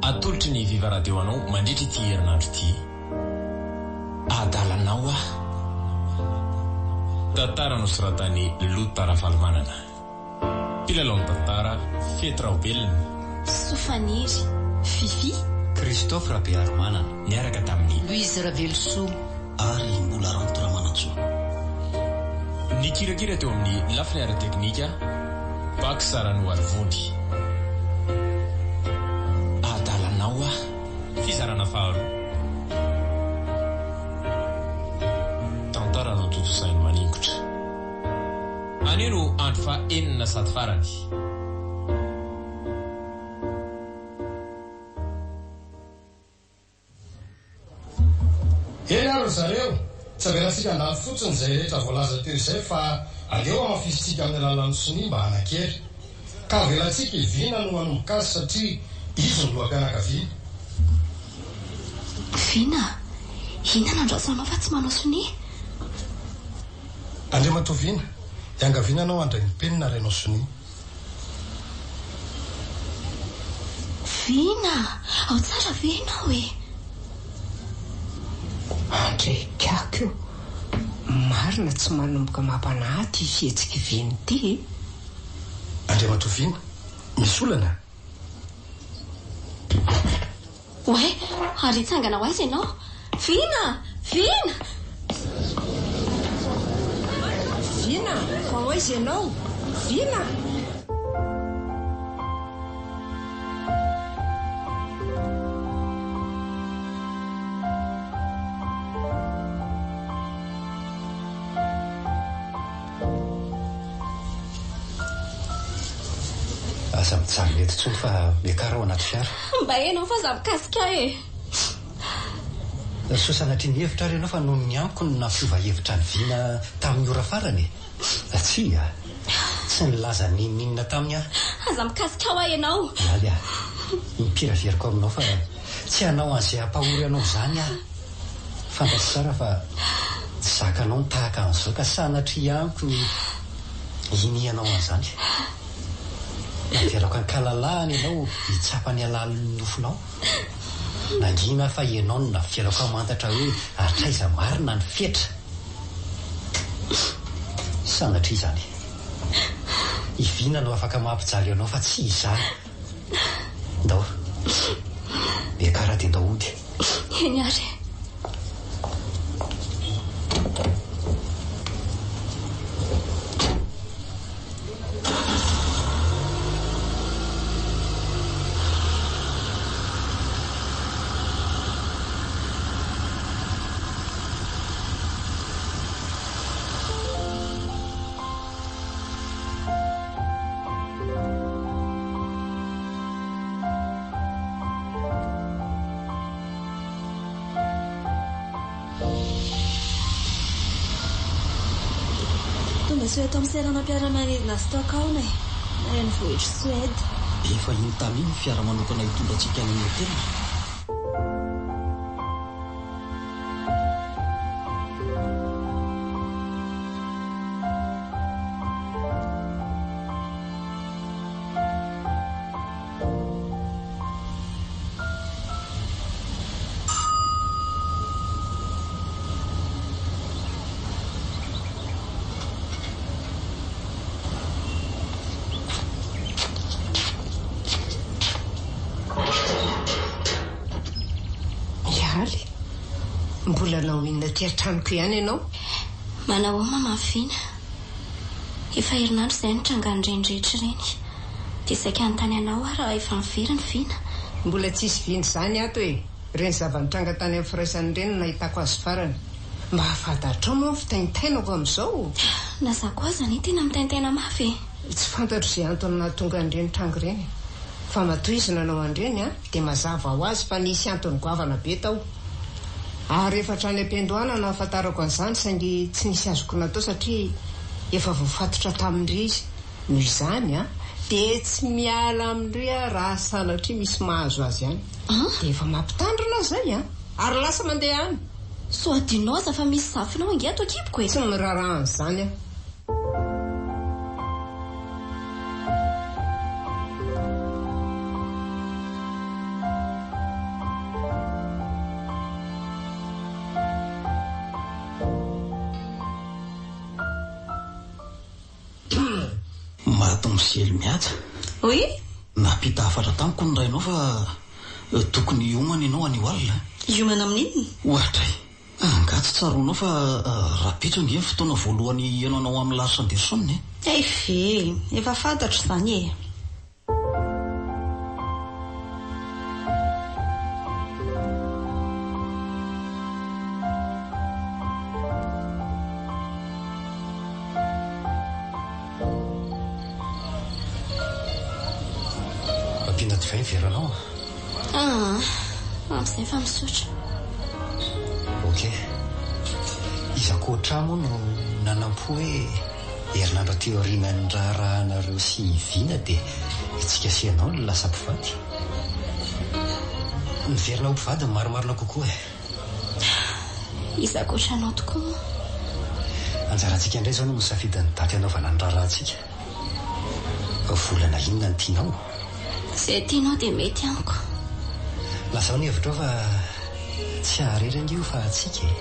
atolotry ny Viva Radio anao mandritra ity herinandro ity. Adalanao tantara nosoratany Lota Ravalomanana. Mpilalao tantara Fetra Obelina, Sofaniry, Fifi, Christophe Rabearomanana, niaraka tamin'ny Louise Ravelso ary Mola Rantoramanantso. Ny kirakira teo amin'ny lafiny ara-teknika Pak Sarano Arvondy. Adalanao fizarana faharoa. Tantara no toto sainy maningotra. Anio no andro fa enina sady farany. Eny zareo tsy avelantsika andalo fotsiny izay rehetra voalaza teo izay fa aleo amafisitsika amin'ny alalan'ny sonia mba hanakely. Ka avelantsika Vina no manombokazy satria izy no lohampianakaviana. Vina, inona andrasanao fa tsy manao sonia? Andriamato Vina, iangaviana anao andray ny penina renao sonia. Vina, ao tsara ve ianao e? Andrekako, marina tsy manomboka mampanahy fihetsika Vina ity. Andriamato Vina, misy olana? Oe, ary hitsangana ho aiza ianao? Vina! Vina! Vina, fa ho aiza ianao? Vina! Aza mijaly mety tsony fa miakara ao anaty fiara. Mba enao fa za mikasika e. So sanatria ny hevitra ary ianao fa noho ny amiko no nafiova hevitra ny Vina tamin'ny ora farany. Tsia, tsy nilaza ny minina taminy aho. Aza mikasika ao ianao. Aly mipira veriko aminao fa tsy hanao an'izay hampahory anao izany aho. Fantatro tsara fa tsy zakanao nitahaka an'izao ka sanatria amiko iny ianao an'izany. Navelako ankalalahany ianao hitsapany alaliny nofonao. Nangina fa ianao no navelako amantatra hoe atraiza marina ny fetra. Sanatria izany. Ivina no afaka mampijaly ianao fa tsy izany. Ndao. Miakara dia ndao ody. Eny ary. Eto amin'ny serana mpiara-manidina Stockholm e. Reny vohitra Suède. Efa iny taminy fiara manokana hitondra antsika any amin'ny hotely. Mbola nahoinona ty antranoko ihany ianao? Manao mama Vina. Efa herinandro izay nitrangany renrehetra ireny. Dia saika anontany anao raha efa miveriny Vina. Mbola tsisy Vina izany ato e. Reny zava-nitranga tany amin'ny firaisany ireny no nahitako azy farany. Mba hafantatrao moa fitaintainako amin'izao. Nazako aza ny tena mitaintaina mafy. Tsy fantatro izay antony nahatonga an'ireny tranga ireny. Fa matoa izy nanao an'ireny dia mazava ho azy fa nisy antony goavana be tao. Ary efa trany am-piandohana no ahafantarako an'izany saingy tsy nisy azoko natao satria efa voafatotra tamin'indry izy. Noho izany dia tsy miala amin'indry raha sanatria misy mahazo azy ihany. Dia efa mampitandrina zay ary lasa mandeha any. So adinao aza fa misy zafinao ingeto akipoko e. Tsy mirarahana izany Misely mihaja. Oui? Napita hafatra tamiko ny rainao fa tokony iomana ianao any alina. Iomana amin'inona? Ohatray. Angato tsaronao fa rapitso nge fotoana voalohany ianao amin'ny laritra andersonne. Fe, efa fantatro izany e. Ampiana ty vain veranao. Amin'izay fa misotra. Ok. Izako ohatramo no nanampo hoe herinandro teorian'ny rahanareo sy vina dia itsika sianao no lasa mpivady. Miverina ho mpivady maromarona kokoa e. Izako ohatranao tokoa. Anjarantsika indray zao no misafidy ny daty anaovana ny rahantsika. Volana inona ny tianao? Izay tianao dia mety amiko. Lasa ao ny hevitra fa tsy haharerana io fa atsika e.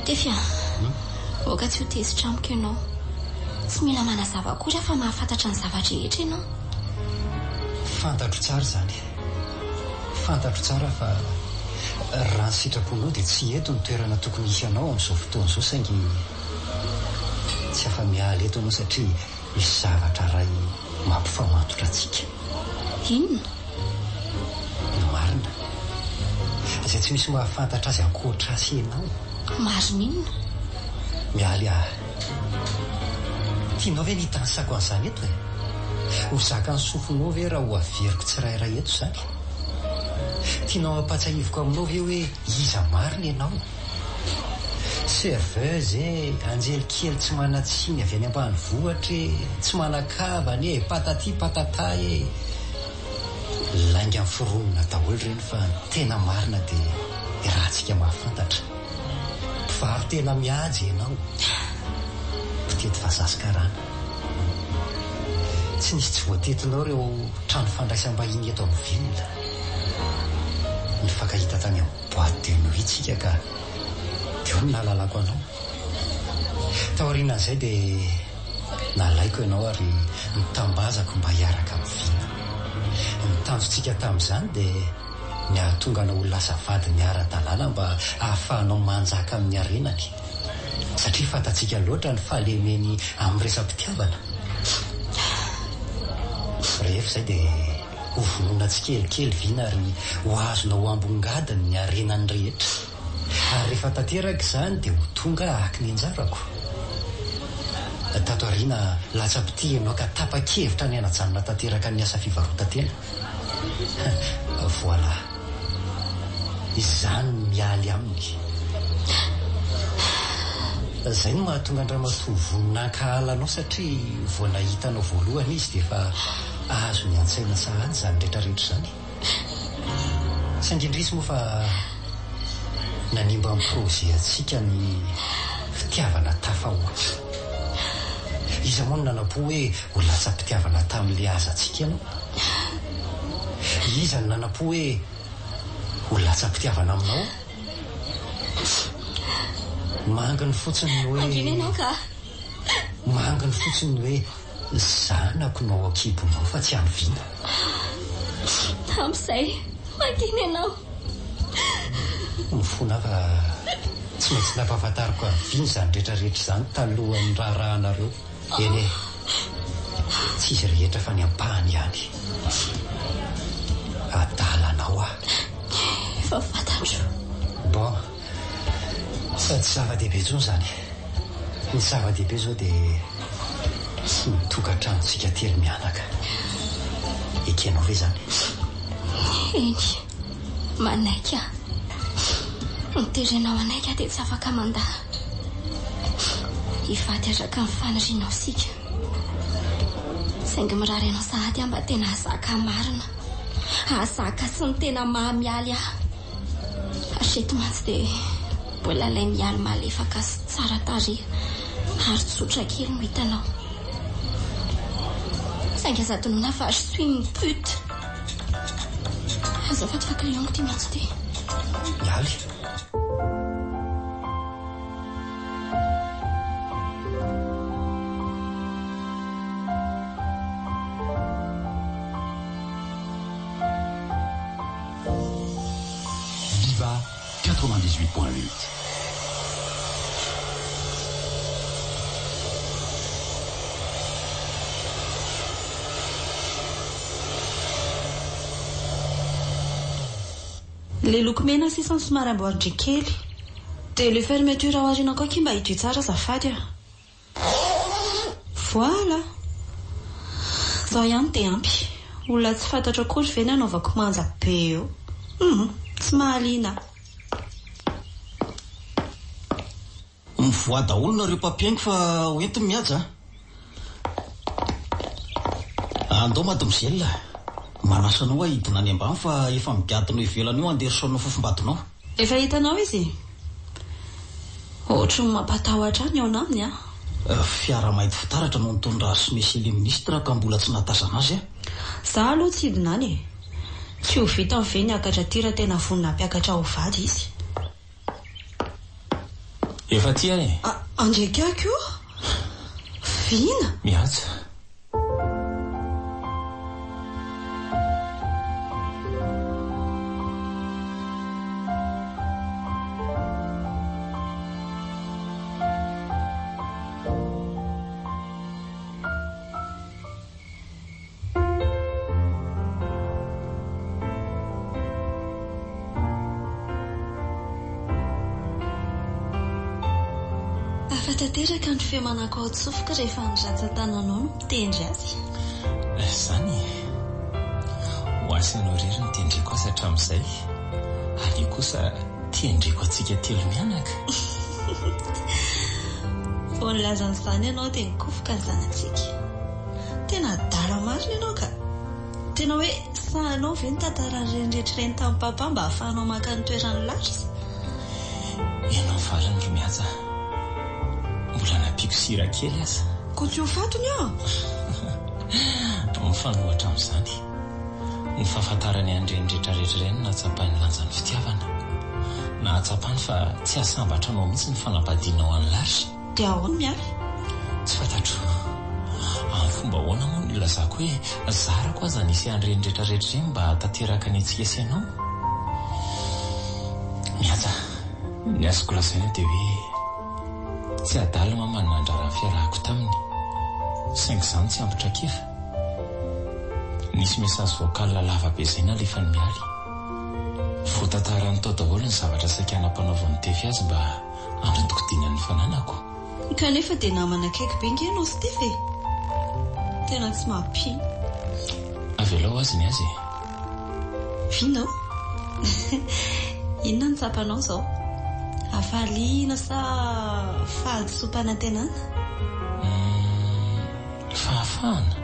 Tefia, oka tsy ho tezitra amiko ianao. Tsy mila manazava akory fa mahafantatra ny zavatra rehetra ianao. Fantatro tsara izany. Fantatro tsara fa raha ny sitraponao dia tsy eto ny toerana tokony hisy anao amin'izao fotoana izao saingy tsy afa-miala eto anao satria misy zavatra ray mampifamantotra antsika. Inona? No marina. Izay tsy misy mahafantatra azy ankoatra sy ianao. Marina inona? Mialy aho. Tianao ve nitansako an'izany eto e? Ho zaka ny sofinao ve raha ho averiko tsirairay eto izany? Tianao ampatsahivoko aminao ve hoe iza marina ianao? Serveuse anjely kely tsy manatsiny avy any ambanivohitra tsy manakavany patati patata lainga amin'ny fironina daholo ireny fa tena marina dia rahantsika mahafantatra. Mpivaro tena mihaja ianao. Mpitety vazasikarana. Tsy nisy tsy voatetinao ireo trano fandraisam-bahiny eto amin'ny vilona. Nifankahita tany amin'ny boîte de nuit tsika ka dia eo nahalalako anao. Taorianan'izay dia nalaiko ianao ary nitambazako mba hiaraka amin'ny vina. Nitanjontsika tamin'izany dia niahatonga anao ho lasa vady miara-dalàna mba ahafahanao manjaka amin'ny arenany. Satria fantatsika loatra ny fahalemeny amin'ny resam-pitiavana. Rehefa izay dia ho vonoina tsikelikely vina ary ho azonao ambongadiny ny arenany rehetra. Ary rehefa tanteraka izany dia ho tonga ahaka ny anjarako. Tato aoriana latsa-pity ianao ka tapa-kevitra ny anajanona tanteraka ny asa fivarotan-tena. Voilà. Izany mialy aminy. Izay no mahatonga andramatoa voninahikahalanao satria vao nahitanao voalohany izy dia efa azo ny an-tsaina sahady izany rehetrarehetra izany. Saingy indrisy moa fa nanimba amin'ny projet antsika ny fitiavana tafahoatra. Iza moa no nanampo hoe ho latsa-pitiavana tamin'ilay azantsika ianao. Iza no nanampo hoe ho latsa-pitiavana aminao. Manginy fotsiny hoe Andrinenao ka? Manginy fotsiny hoe zanako no ao akibonao fa tsy amin'ny vina. Amin'izay manginenao. Mifona fa tsy maintsy nampahafantariko amin'ny vina izany rehetrarehetra izany talohan'ny raharahanareo. Eny e, tsy izy rehetra fa ny ampahany ihany. Adalanao ah. Efa fantatro. Bon, fa tsy zava-dehibe intsony izany. Ny zava-dehibe izao dia ny tokantranontsika telo mianaka. Ekenao ve izany? Eny, manaiky aho. Niterenao anaiky aho dia tsy afaka mandaha. Hivady araka ny fanirianao sika. Saingy mirary anao sahady aho mba tena ahazaka marina. Ahazaka sy ny tena mahamialy aho. Hatreto mantsy dia mbola ilay mialy malefaka sy tsara tarehy ary tsotra kely no hitanao. Saingy aza tonoina fa je suis une pute. Azafady fa client ty mantsy ty. Mialy. Monza 98.8. Le lokomena sisa somary amboarindry kely dia le fermeture ao aoriana koa mba hitoy tsara azafady a. Voilà. Zaho ihany dia ampy. Olona tsy fantatra akory ve ny anaovako manja be eo. Tsy mahaliana. Mivoa daholo nareo papiaingo fa hoentiny mihaja. Andao mademoiselle, manasanao ahidina any ambany fa efa migadina ivelany io anderisonao fofombadonao. Efa hitanao izy? Ohatry ny mampatahotra any ao naminy a. Fiara mainty fitaratra no nitondra sy mesy le ministra ka mbola tsy natazana azy a. Za aloha tsy hidina any. Tsy ho vita ny ve ny akatra tira tena vonina mpiakatra ho vady izy. Efa tia e? Andrekako io? Vina? Mihaja. Fatateraka ny fiamanako ao tsofoka rehefa ny ratsan-tananao no mitendry azy. Zany ho asanao rery ny tendreko azy hatramin'izay. Alio kosa tendreko atsika telo mianaka. Vao nilazan'izany ianao dia nikofoka ny zanantsika. Tena dala marina ianao ka. Tena hoe sahanao ve ny tantarany rehetra ireny tamin'ny papa mba hahafahanao maka ny toerany lasy. Ianao valany ry mihaja. Mbola nampiko sira kely aza. Ko tsy ho fatony aho. Mifanohatra amin'izany. Ny fahafantarany an'ireny rehetrarehetra ireny nahatsapany lanjan'ny fitiavana. Nahatsapany fa tsy ahasambatra anao mihitsy ny fanambadianao any lasy. Dia ahoana miafy? Tsy fantatro. Amin'ny fomba ahoana moa no ilazako hoe zarako aza nisy an'ireny rehetrarehetra ireny mba tanteraka ny antsika sy ianao. Mihaja, ny azoko lazaina dia hoe tsy adala mamana nandrara fiarahako taminy. Saingy izany tsy ambitra kefa. Nisy mesazy vocal lava be izay nalefa ny mialy. Voatantarany tao daholo ny zavatra saika anam-panaovany tefy azy mba androtokodiana ny fananako. Kanefa dia namana akaiky be nge ianao sy tefy. Tena tsy mampino. Avelao azy ny azy. Vinao? Inona ny tsapanao izao? Afaliana sa fahadisopana tenana? Fahafahana.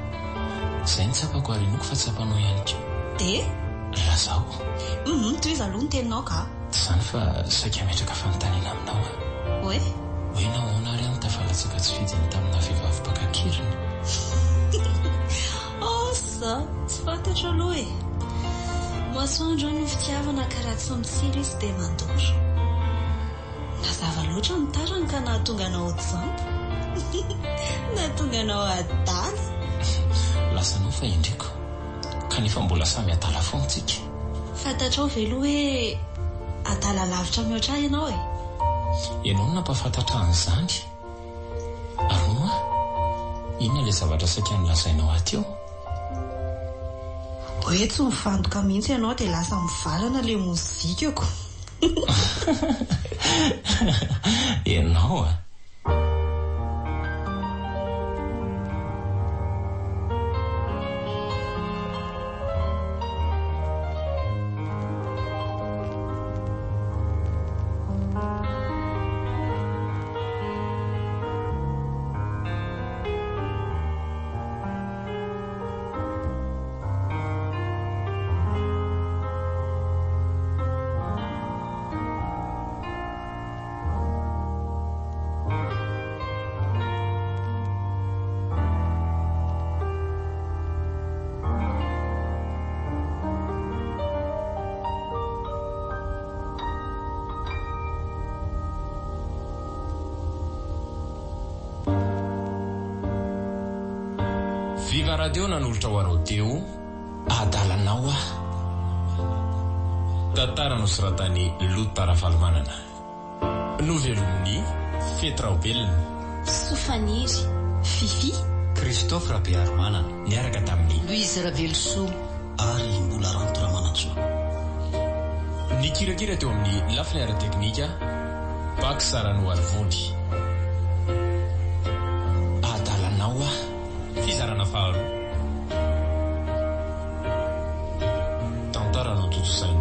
Izay ny tsapako ary noko fa tsapanao ihany ko. Dia? Lazao. Toy izy aloha ny teninao ka? Izany fa saika metraka fanontaniana aminao a. Hoe? Hoe nahoana ary any tafalatsaka tsy fidiny tamina vehivavy mpakakiriny. Za tsy fantatra aloha e. Masoandro no fitiavana karaha tsy mitsilo izy dia mandoro. Mazava loatra ny tarany ka nahatonga anao ohatran'izany. Nahatonga anao adala. Lasanao fa indriko. Kanefa mbola samy adala foana tsika. Fantatrao ve aloha hoe adala lavitra mihoatra ianao e? Ianao no nampafantatra an'izany. Aroa, inona ilay zavatra saika nolazainao aty eo? Hoe tsy mifandoka mihitsy ianao dia lasa mivalana ilay mozikako. Ianao a? Viva Radio nanolotra ho anao teo adalanao a. tantara nosoratany Lotarafalmanana. Novelomny Fetraobelona, Sofaniry, Fifi, Christophe Rabearmanana, niaraka tamin'ny Louise Ravelsoa ary mbola Rantoramanantsoa. ny kirakira teo amin'ny lafiniara teknika Bak Sarano Alvondy. Adalanao a fizarana faharoa tantara no totosaina.